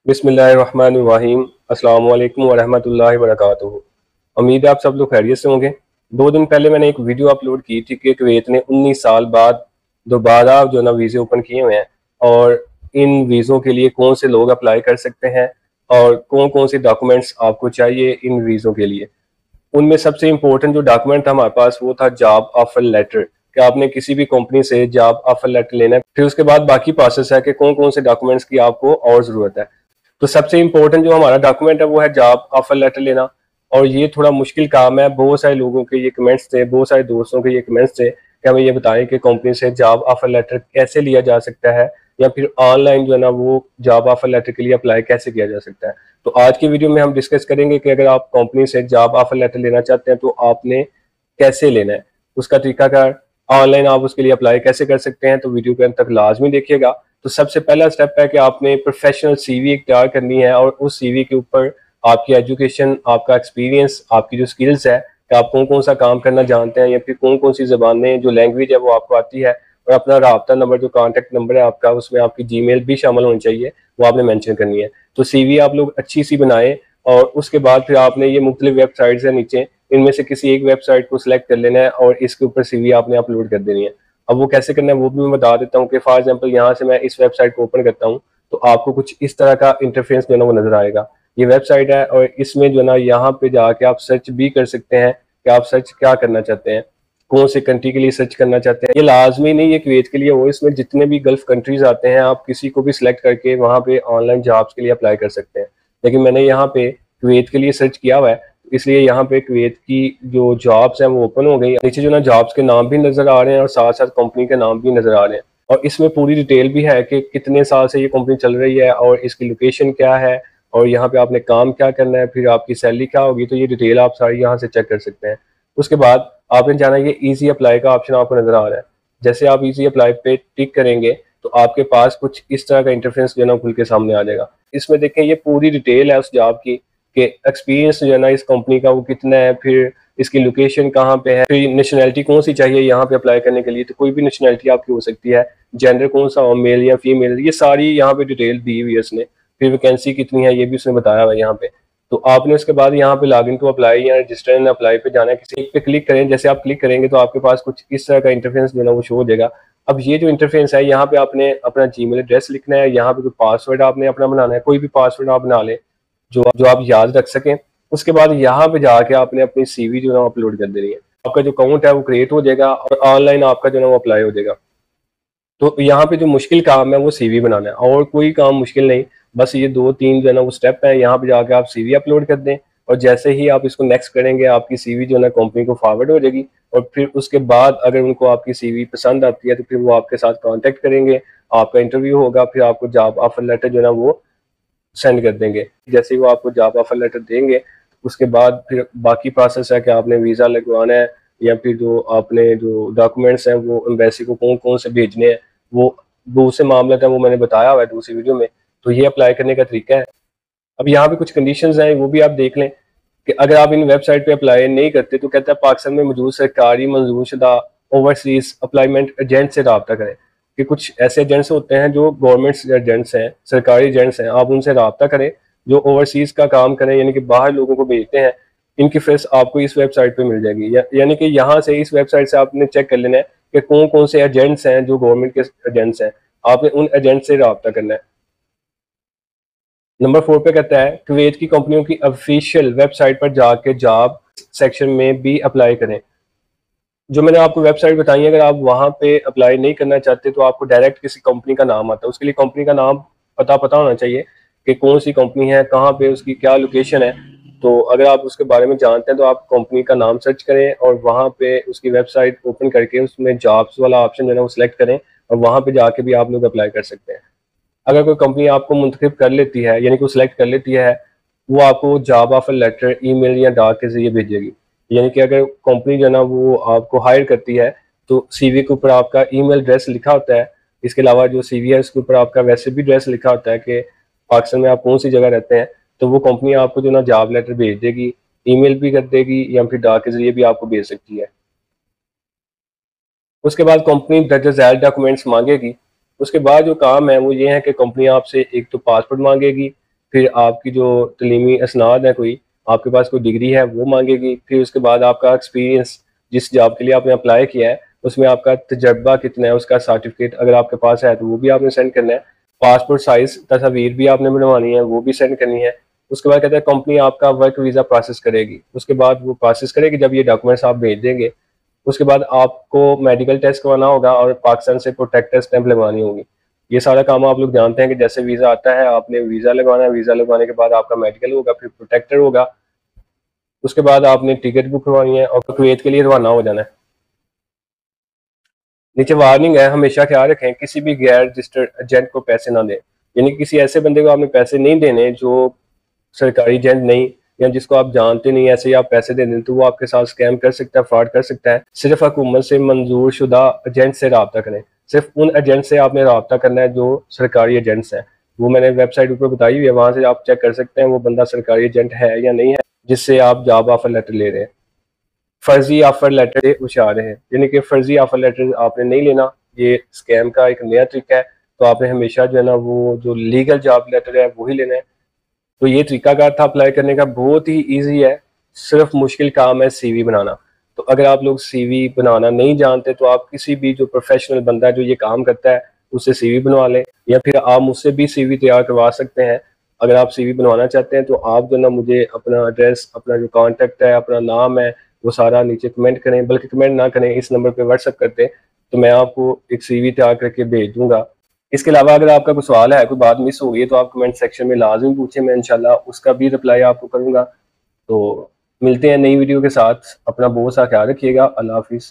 बिस्मिल्लाहिर्रहमानिर्रहीम। अस्सलाम वालेकुम वरहमतुल्लाहि वबरकातुहू। उम्मीद है आप सब लोग खैरियत से होंगे। 2 दिन पहले मैंने एक वीडियो अपलोड की थी कि कुवैत ने 19 साल बाद दोबारा जो ना वीज़े ओपन किए हुए हैं और इन वीज़ों के लिए कौन से लोग अप्लाई कर सकते हैं और कौन कौन से डॉक्यूमेंट्स आपको चाहिए इन वीज़ों के लिए। उनमें सबसे इम्पोर्टेंट जो डॉक्यूमेंट था हमारे पास वो था जॉब ऑफर लेटर, कि आपने किसी भी कंपनी से जॉब ऑफर लेटर लेना है। फिर उसके बाद बाकी प्रोसेस है कि कौन कौन से डॉक्यूमेंट्स की आपको और ज़रूरत है। तो सबसे इम्पोर्टेंट जो हमारा डॉक्यूमेंट है वो है जॉब ऑफर लेटर लेना। और ये थोड़ा मुश्किल काम है, बहुत सारे लोगों के ये कमेंट्स थे, बहुत सारे दोस्तों के ये कमेंट्स थे कि हमें ये बताएं कि कंपनी से जॉब ऑफर लेटर कैसे लिया जा सकता है या फिर ऑनलाइन जो है ना वो जॉब ऑफर लेटर के लिए अप्लाई कैसे किया जा सकता है। तो आज की वीडियो में हम डिस्कस करेंगे कि अगर आप कंपनी से जॉब ऑफर लेटर लेना चाहते हैं तो आपने कैसे लेना है, उसका तरीकाकार, ऑनलाइन आप उसके लिए अप्लाई कैसे कर सकते हैं। तो वीडियो के अंत तक लाजमी देखिएगा। तो सबसे पहला स्टेप है कि आपने प्रोफेशनल सीवी तैयार करनी है और उस सीवी के ऊपर आपकी एजुकेशन, आपका एक्सपीरियंस, आपकी जो स्किल्स है कि आप कौन कौन सा काम करना जानते हैं या फिर कौन कौन सी ज़बानें, जो लैंग्वेज है वो आपको आती है, और अपना राब्ता नंबर, जो कॉन्टैक्ट नंबर है आपका, उसमें आपकी जीमेल भी शामिल होनी चाहिए, वो आपने मेंशन करनी है। तो सीवी आप लोग अच्छी सी बनाएं और उसके बाद फिर आपने ये मुख्तलिफ वेबसाइट्स है नीचे, इनमें से किसी एक वेबसाइट को सिलेक्ट कर लेना है और इसके ऊपर सीवी आपने अपलोड कर देनी है। अब वो कैसे करना है वो भी मैं बता देता हूँ कि फॉर एग्जांपल यहाँ से मैं इस वेबसाइट को ओपन करता हूँ तो आपको कुछ इस तरह का इंटरफेस जो है ना वो नजर आएगा। ये वेबसाइट है और इसमें जो है ना यहाँ पे जाके आप सर्च भी कर सकते हैं कि आप सर्च क्या करना चाहते हैं, कौन से कंट्री के लिए सर्च करना चाहते हैं। ये लाजमी नहीं है कुवैत के लिए हो, इसमें जितने भी गल्फ कंट्रीज आते हैं आप किसी को भी सिलेक्ट करके वहाँ पे ऑनलाइन जॉब्स के लिए अप्लाई कर सकते हैं। लेकिन मैंने यहाँ पे कुवैत के लिए सर्च किया हुआ है, इसलिए यहाँ पे कुवैत की जो जॉब्स हैं वो ओपन हो गई। नीचे जो ना जॉब्स के नाम भी नजर आ रहे हैं और साथ साथ कंपनी के नाम भी नजर आ रहे हैं और इसमें पूरी डिटेल भी है कि कितने साल से ये कंपनी चल रही है और इसकी लोकेशन क्या है और यहाँ पे आपने काम क्या करना है, फिर आपकी सैलरी क्या होगी। तो ये डिटेल आप सारी यहाँ से चेक कर सकते हैं। उसके बाद आपने जाना, ये ईजी अप्लाई का ऑप्शन आपको नजर आ रहा है। जैसे आप ईजी अप्लाई पे टिक करेंगे तो आपके पास कुछ इस तरह का इंटरफेस जो है ना खुल के सामने आ जाएगा। इसमें देखें ये पूरी डिटेल है उस जॉब की कि एक्सपीरियंस जो है ना इस कंपनी का वो कितना है, फिर इसकी लोकेशन कहाँ पे है, फिर नेशनैलिटी कौन सी चाहिए यहाँ पे अप्लाई करने के लिए, तो कोई भी नेशनैलिटी आपकी हो सकती है, जेंडर कौन सा हो, मेल या फीमेल, ये सारी यहाँ पे डिटेल दी हुई है उसने। फिर वैकेंसी कितनी है ये भी उसने बताया हुआ है यहाँ पे। तो आपने उसके बाद यहाँ पे लॉग इन टू अप्लाई या रजिस्टर एंड अप्लाई पे जाना है, किसी एक पे क्लिक करें। जैसे आप क्लिक करेंगे तो आपके पास कुछ इस तरह का इंटरफेस जो है ना वो शो हो जाएगा। अब ये जो इंटरफेस है यहाँ पे आपने अपना जीमेल एड्रेस लिखना है, यहाँ पे कोई पासवर्ड आपने अपना बनाना है, कोई भी पासवर्ड आप बना लें जो आप याद रख सकें। उसके बाद यहाँ पे जाके आपने अपनी सीवी जो है ना अपलोड कर देनी है। आपका जो अकाउंट है वो क्रिएट हो जाएगा और ऑनलाइन आपका जो है ना वो अप्लाई हो जाएगा। तो यहाँ पे जो मुश्किल काम है वो सीवी बनाना है, और कोई काम मुश्किल नहीं, बस ये 2-3 जो है ना वो स्टेप है। यहाँ पे जाके आप सीवी अपलोड कर दें और जैसे ही आप इसको नेक्स्ट करेंगे आपकी सीवी जो है ना कंपनी को फॉरवर्ड हो जाएगी। और फिर उसके बाद अगर उनको आपकी सीवी पसंद आती है तो फिर वो आपके साथ कांटेक्ट करेंगे, आपका इंटरव्यू होगा, फिर आपको जॉब ऑफर लेटर जो है ना वो सेंड कर देंगे। जैसे ही वो आपको जॉब ऑफर लेटर देंगे उसके बाद फिर बाकी प्रोसेस है कि आपने वीज़ा लगवाना है या फिर जो आपने जो डॉक्यूमेंट्स हैं वो एम्बेसी को कौन कौन से भेजने हैं, वो दूसरे मामला था वो मैंने बताया हुआ है दूसरी वीडियो में। तो ये अप्लाई करने का तरीका है। अब यहाँ पे कुछ कंडीशंस हैं वो भी आप देख लें कि अगर आप इन वेबसाइट पे अप्लाई नहीं करते तो कहता है पाकिस्तान में मौजूद सरकारी मंजूर शुदा ओवरसीज अप्लाईमेंट एजेंट से रब्ता करें। कि कुछ ऐसे एजेंट्स होते हैं जो गवर्नमेंट एजेंट्स हैं, सरकारी एजेंट्स हैं, आप उनसे रब्ता करें जो ओवरसीज का काम करें, यानी कि बाहर लोगों को भेजते हैं। इनकी फीस आपको इस वेबसाइट पे मिल जाएगी, यानी कि यहाँ से इस वेबसाइट से आपने चेक कर लेना है कि कौन कौन से एजेंट्स हैं जो गवर्नमेंट के एजेंट्स हैं, आपने उन एजेंट से रब्ता करना है। नंबर 4 पे कहता है कुवैत की कंपनियों की ऑफिशियल वेबसाइट पर जाके जॉब सेक्शन में भी अप्लाई करें। जो मैंने आपको वेबसाइट बताई है, अगर आप वहां पे अप्लाई नहीं करना चाहते तो आपको डायरेक्ट किसी कंपनी का नाम आता है, उसके लिए कंपनी का नाम पता होना चाहिए कि कौन सी कंपनी है, कहाँ पे उसकी क्या लोकेशन है। तो अगर आप उसके बारे में जानते हैं तो आप कंपनी का नाम सर्च करें और वहाँ पे उसकी वेबसाइट ओपन करके उसमें जॉब्स वाला ऑप्शन जो है ना वो सिलेक्ट करें और वहाँ पे जाके भी आप लोग अप्लाई कर सकते हैं। अगर कोई कंपनी आपको मुंतखब कर लेती है, यानी कि वो सिलेक्ट कर लेती है, वो आपको जॉब ऑफर लेटर ईमेल या डाक के जरिए भेजेगी। यानी कि अगर कंपनी जो है ना वो आपको हायर करती है तो सीवी के ऊपर आपका ईमेल एड्रेस लिखा होता है। इसके अलावा जो सीवी है उसके ऊपर आपका वैसे भी एड्रेस लिखा होता है कि पाकिस्तान में आप कौन सी जगह रहते हैं। तो वो कंपनी आपको जो ना जॉब लेटर भेज देगी, ईमेल भी कर देगी या फिर डाक के जरिए भी आपको भेज सकती है। उसके बाद कंपनी दर्ज झैल डॉक्यूमेंट्स मांगेगी। उसके बाद जो काम है वो ये है कि कंपनी आपसे एक तो पासपोर्ट मांगेगी, फिर आपकी जो तलीमी असनाद है, कोई आपके पास कोई डिग्री है वो मांगेगी। फिर उसके बाद आपका एक्सपीरियंस, जिस जॉब के लिए आपने अप्लाई किया है उसमें आपका तजर्बा कितना है, उसका सर्टिफिकेट अगर आपके पास है तो वो भी आपने सेंड करना है। पासपोर्ट साइज तस्वीर भी आपने बनवानी है, वो भी सेंड करनी है। उसके बाद कहते हैं कंपनी आपका वर्क वीज़ा प्रोसेस करेगी। उसके बाद वो प्रोसेस करेगी, जब ये डॉक्यूमेंट्स आप भेज देंगे उसके बाद आपको मेडिकल टेस्ट करवाना होगा और पाकिस्तान से प्रोटेक्टर स्टैंप लगवानी होगी। ये सारा काम आप लोग जानते हैं कि जैसे वीज़ा आता है आपने वीज़ा लगवाना है, वीज़ा लगवाने के बाद आपका मेडिकल होगा, फिर प्रोटेक्टर होगा। उसके बाद आपने टिकट बुक करवानी है और कुवैत के लिए रवाना हो जाना है। नीचे वार्निंग है, हमेशा ख्याल रखें किसी भी गैर रजिस्टर्ड एजेंट को पैसे ना दें। यानी कि किसी ऐसे बंदे को आपने पैसे नहीं देने जो सरकारी एजेंट नहीं, या जिसको आप जानते नहीं, ऐसे ही आप पैसे दे दें तो वो आपके साथ स्कैम कर सकता है, फ्रॉड कर सकता है। सिर्फ हुकूमत से मंजूर शुदा एजेंट से रब्ता करें। सिर्फ उन एजेंट से आपने रब्ता करना है जो सरकारी एजेंट्स हैं। वो मैंने वेबसाइट ऊपर बताई हुई है, वहां से आप चेक कर सकते हैं वो बंदा सरकारी एजेंट है या नहीं है जिससे आप जॉब ऑफर लेटर ले रहे हैं। फर्जी ऑफर लेटर से होशियार है, यानी कि फर्जी ऑफर लेटर आपने नहीं लेना, ये स्कैम का एक नया तरीका है। तो आपने हमेशा जो है ना वो जो लीगल जॉब लेटर है वही लेना है। तो ये तरीकाकार था अप्लाई करने का, बहुत ही ईजी है। सिर्फ मुश्किल काम है सीवी बनाना। तो अगर आप लोग सीवी बनाना नहीं जानते तो आप किसी भी जो प्रोफेशनल बंदा है जो ये काम करता है उससे सीवी बनवा लें, या फिर आप मुझसे भी सीवी तैयार करवा सकते हैं। अगर आप सीवी बनवाना चाहते हैं तो आप जो ना मुझे अपना एड्रेस, अपना जो कॉन्टैक्ट है, अपना नाम है, वो सारा नीचे कमेंट करें, बल्कि कमेंट ना करें, इस नंबर पे व्हाट्सअप करते तो मैं आपको एक सीवी तैयार करके भेज दूंगा। इसके अलावा अगर आपका कोई सवाल है, कोई बात मिस हो गई है तो आप कमेंट सेक्शन में लाजमी पूछें, मैं इंशाल्लाह उसका भी रिप्लाई आपको करूंगा। तो मिलते हैं नई वीडियो के साथ। अपना बहुत सा ख्याल रखिएगा। अल्लाह हाफिज़।